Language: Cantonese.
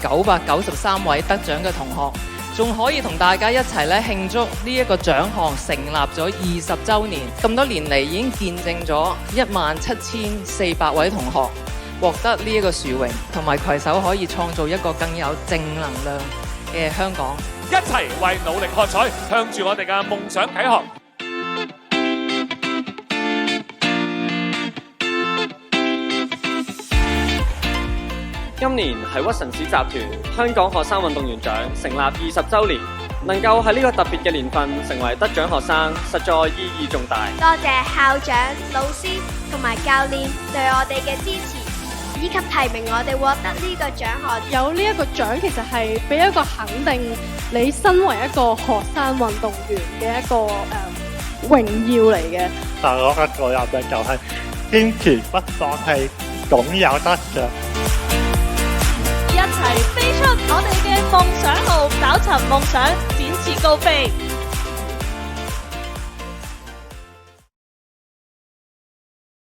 993位得獎嘅同學，仲可以同大家一齊咧慶祝呢一個獎項成立咗20週年。咁多年嚟已經見證咗17400位同學獲得呢一個殊榮，同埋攜手可以創造一個更有正能量嘅香港。一齊為努力喝彩，向住我哋嘅夢想啟航。今年係屈臣氏集團香港學生運動員獎成立20週年，能夠喺呢個特別嘅年份成為得獎學生，實在意義重大。多謝校長、老師同埋教練對我哋嘅支持，以及提名我哋獲得呢個獎項。有呢一個獎其實係俾一個肯定你身為一個學生運動員嘅一個榮耀嚟嘅。但我嘅責任就係堅持不放棄，總有得獎。一齊飛出我哋嘅夢想路，找尋夢想，展翅高飛。